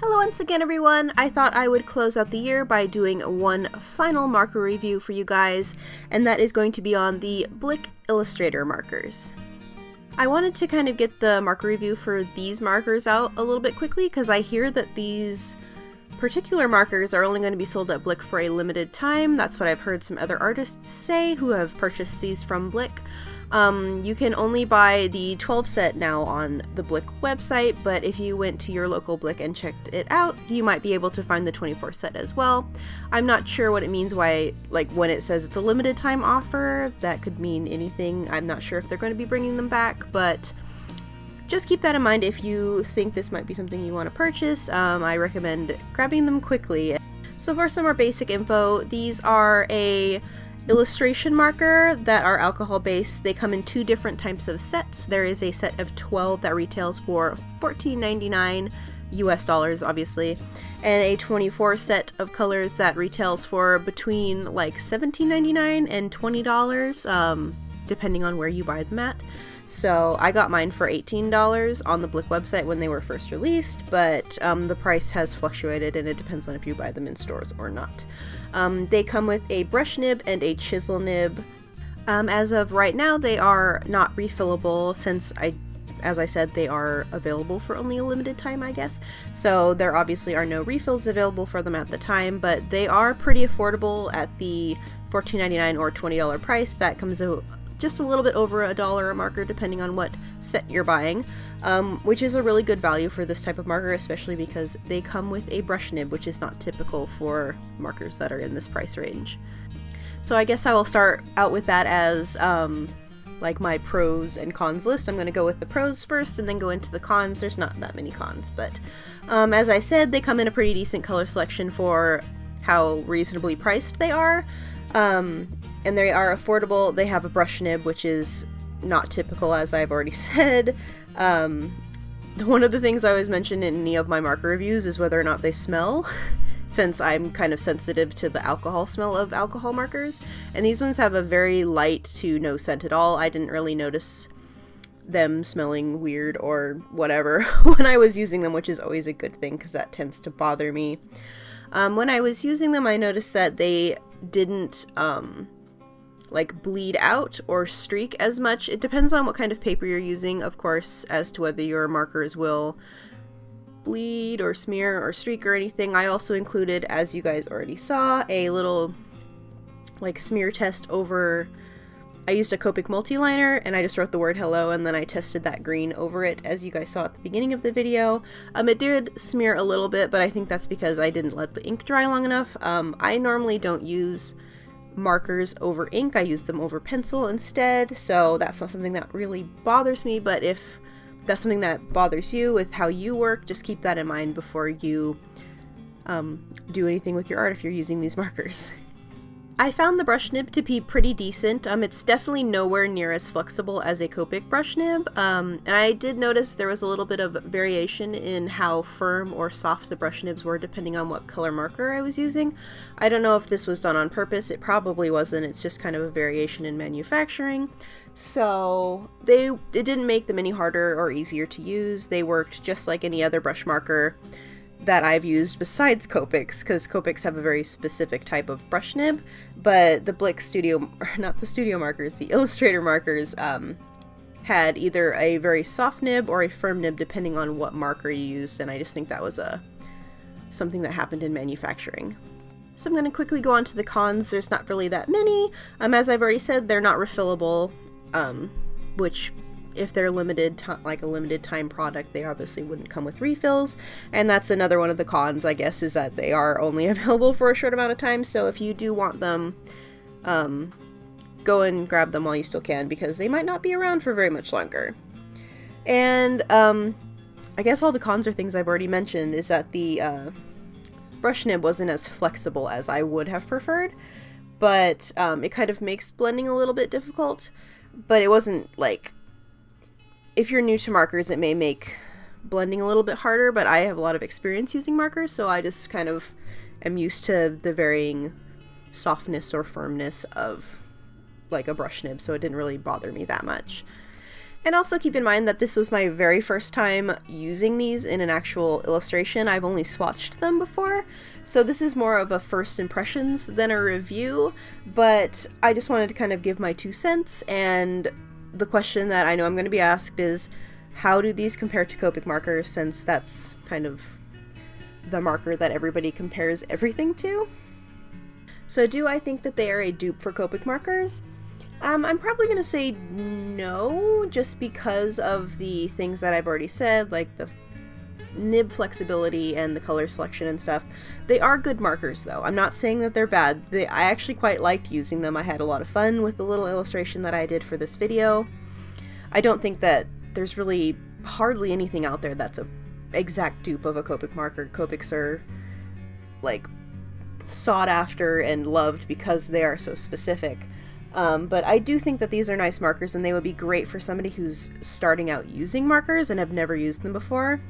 Hello once again everyone! I thought I would close out the year by doing one final marker review for you guys, and that is going to be on the BLICK Illustrator markers. I wanted to kind of get the marker review for these markers out a little bit quickly because I hear that these particular markers are only going to be sold at BLICK for a limited time. That's what I've heard some other artists say who have purchased these from BLICK. You can only buy the 12 set now on the BLICK website, but if you went to your local BLICK and checked it out, you might be able to find the 24 set as well. I'm not sure what it means when it says it's a limited time offer, that could mean anything. I'm not sure if they're going to be bringing them back, but just keep that in mind if you think this might be something you want to purchase. I recommend grabbing them quickly. So for some more basic info, these are a illustration marker that are alcohol based. They come in two different types of sets. There is a set of 12 that retails for $14.99 US dollars, obviously, and a 24 set of colors that retails for between like $17.99 and $20, depending on where you buy them at. So I got mine for $18 on the BLICK website when they were first released, but the price has fluctuated and it depends on if you buy them in stores or not. They come with a brush nib and a chisel nib. As of right now, they are not refillable since as I said, they are available for only a limited time, I guess. So there obviously are no refills available for them at the time, but they are pretty affordable at the $14.99 or $20 price. That comes out just a little bit over $1 a marker depending on what set you're buying, which is a really good value for this type of marker, especially because they come with a brush nib, which is not typical for markers that are in this price range. So I guess I will start out with that as like my pros and cons list. I'm going to go with the pros first and then go into the cons. There's not that many cons, but as I said, they come in a pretty decent color selection for how reasonably priced they are. And they are affordable. They have a brush nib, which is not typical, as I've already said. One of the things I always mention in any of my marker reviews is whether or not they smell, since I'm kind of sensitive to the alcohol smell of alcohol markers. And these ones have a very light to no scent at all. I didn't really notice them smelling weird or whatever when I was using them, which is always a good thing because that tends to bother me. When I was using them, I noticed that they didn't like bleed out or streak as much. It depends on what kind of paper you're using, of course, as to whether your markers will bleed or smear or streak or anything. I also included, as you guys already saw, a little like smear test over. I used a Copic multi-liner and I just wrote the word hello and then I tested that green over it, as you guys saw at the beginning of the video. It did smear a little bit, but I think that's because I didn't let the ink dry long enough. I normally don't use markers over ink. I use them over pencil instead, so that's not something that really bothers me, but if that's something that bothers you with how you work, just keep that in mind before you do anything with your art if you're using these markers. I found the brush nib to be pretty decent. It's definitely nowhere near as flexible as a Copic brush nib, and I did notice there was a little bit of variation in how firm or soft the brush nibs were depending on what color marker I was using. I don't know if this was done on purpose. It probably wasn't. It's just kind of a variation in manufacturing. So it didn't make them any harder or easier to use. They worked just like any other brush marker that I've used besides Copics, because Copics have a very specific type of brush nib, but the BLICK the Illustrator markers had either a very soft nib or a firm nib depending on what marker you used, and I just think that was something that happened in manufacturing. So I'm going to quickly go on to the cons. There's not really that many. As I've already said, they're not refillable, which if they're like a limited time product, they obviously wouldn't come with refills, and that's another one of the cons, I guess, is that they are only available for a short amount of time. So if you do want them, go and grab them while you still can, because they might not be around for very much longer. And I guess all the cons are things I've already mentioned, is that the brush nib wasn't as flexible as I would have preferred, but it kind of makes blending a little bit difficult, but it wasn't like, if you're new to markers, it may make blending a little bit harder, but I have a lot of experience using markers, so I just kind of am used to the varying softness or firmness of like a brush nib, so it didn't really bother me that much. And also keep in mind that this was my very first time using these in an actual illustration. I've only swatched them before, so this is more of a first impressions than a review, but I just wanted to kind of give my 2 cents, and the question that I know I'm going to be asked is, how do these compare to Copic markers, since that's kind of the marker that everybody compares everything to? So do I think that they are a dupe for Copic markers? I'm probably going to say no, just because of the things that I've already said, like the nib flexibility and the color selection and stuff. They are good markers though. I'm not saying that they're bad. I actually quite liked using them. I had a lot of fun with the little illustration that I did for this video. I don't think that there's really hardly anything out there that's a exact dupe of a Copic marker. Copics are like sought after and loved because they are so specific. But I do think that these are nice markers, and they would be great for somebody who's starting out using markers and have never used them before.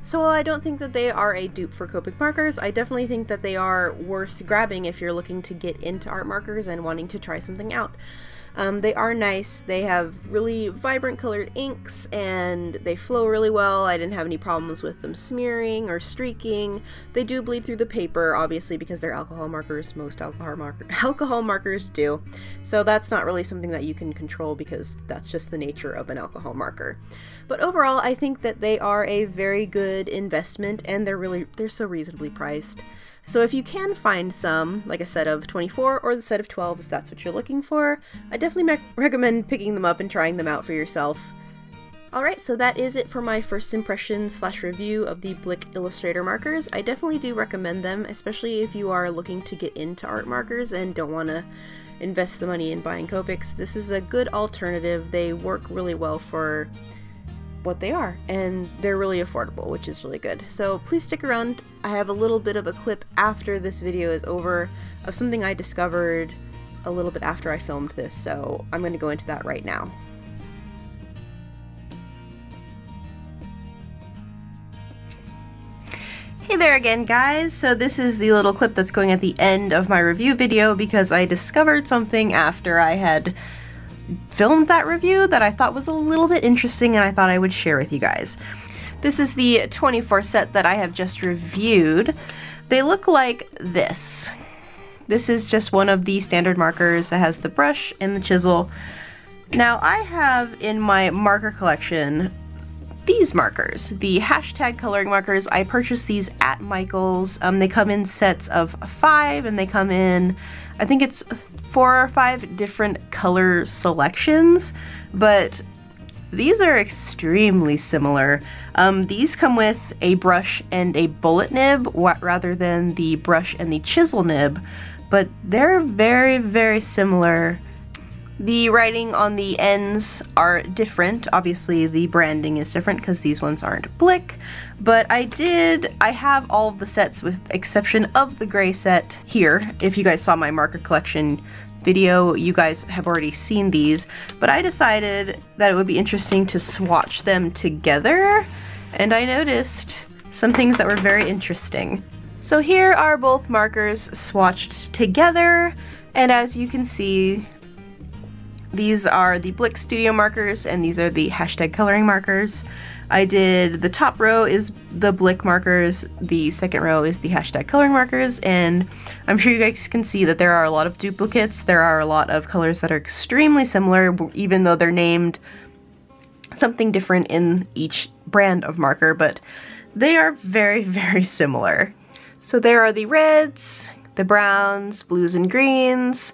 So while I don't think that they are a dupe for Copic markers, I definitely think that they are worth grabbing if you're looking to get into art markers and wanting to try something out. They are nice. They have really vibrant colored inks and they flow really well. I didn't have any problems with them smearing or streaking. They do bleed through the paper, obviously, because they're alcohol markers. Most alcohol markers do. So that's not really something that you can control because that's just the nature of an alcohol marker. But overall, I think that they are a very good investment, and they're so reasonably priced. So if you can find some, like a set of 24 or the set of 12 if that's what you're looking for, I definitely recommend picking them up and trying them out for yourself. Alright, so that is it for my first impression / review of the BLICK Illustrator markers. I definitely do recommend them, especially if you are looking to get into art markers and don't want to invest the money in buying Copics. This is a good alternative. They work really well for what they are, and they're really affordable, which is really good. So please stick around. I have a little bit of a clip after this video is over of something I discovered a little bit after I filmed this, so I'm going to go into that right now. Hey there again, guys! So this is the little clip that's going at the end of my review video because I discovered something after I had filmed that review that I thought was a little bit interesting and I thought I would share with you guys. This is the 24 set that I have just reviewed. They look like this. This is just one of the standard markers that has the brush and the chisel. Now I have in my marker collection these markers, the hashtag coloring markers. I purchased these at Michael's. They come in sets of 5 and they come in, I think it's 4 or 5 different color selections, but these are extremely similar. These come with a brush and a bullet nib rather than the brush and the chisel nib, but they're very, very similar. The writing on the ends are different. Obviously the branding is different because these ones aren't BLICK, but I have all of the sets with exception of the gray set here. If you guys saw my marker collection video, you guys have already seen these, but I decided that it would be interesting to swatch them together, and I noticed some things that were very interesting. So here are both markers swatched together, and as you can see, these are the BLICK Studio markers and these are the hashtag coloring markers. The top row is the BLICK markers, the second row is the hashtag coloring markers, and I'm sure you guys can see that there are a lot of duplicates. There are a lot of colors that are extremely similar, even though they're named something different in each brand of marker, but they are very, very similar. So there are the reds, the browns, blues and greens,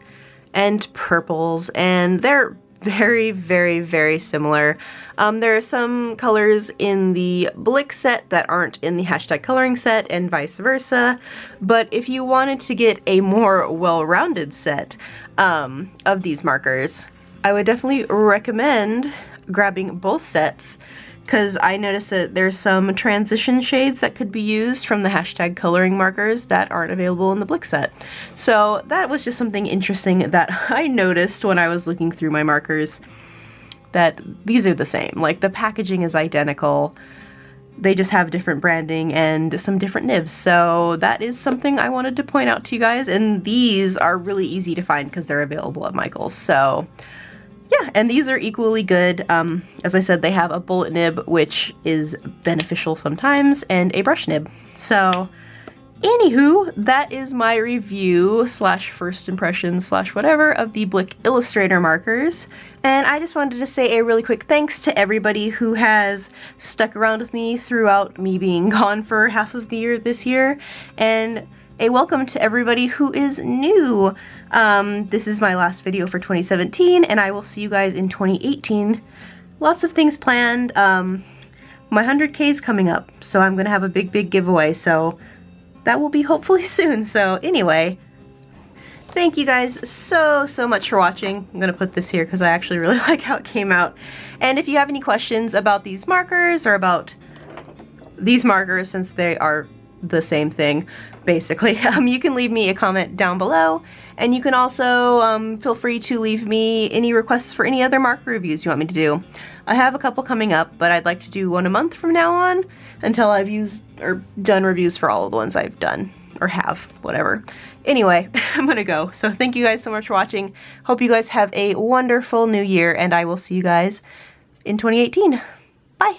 and purples, and they're very, very, very similar. There are some colors in the BLICK set that aren't in the hashtag coloring set and vice versa, but if you wanted to get a more well-rounded set of these markers, I would definitely recommend grabbing both sets, because I noticed that there's some transition shades that could be used from the hashtag coloring markers that aren't available in the BLICK set. So that was just something interesting that I noticed when I was looking through my markers, that these are the same. Like, the packaging is identical, they just have different branding and some different nibs. So that is something I wanted to point out to you guys, and these are really easy to find because they're available at Michael's. So yeah, and these are equally good. As I said, they have a bullet nib, which is beneficial sometimes, and a brush nib. So anywho, that is my review slash first impression slash whatever of the BLICK Illustrator markers. And I just wanted to say a really quick thanks to everybody who has stuck around with me throughout me being gone for half of the year this year, and a welcome to everybody who is new. This is my last video for 2017, and I will see you guys in 2018. Lots of things planned. My 100K is coming up, so I'm gonna have a big giveaway, so that will be hopefully soon. So anyway, thank you guys so much for watching. I'm gonna put this here because I actually really like how it came out. And if you have any questions about these markers, or about these markers, since they are the same thing basically, you can leave me a comment down below, and you can also feel free to leave me any requests for any other marker reviews you want me to do. I have a couple coming up, but I'd like to do one a month from now on until I've used or done reviews for all of the ones I've done, or have, whatever. Anyway, I'm gonna go. So thank you guys so much for watching. Hope you guys have a wonderful new year, and I will see you guys in 2018. Bye!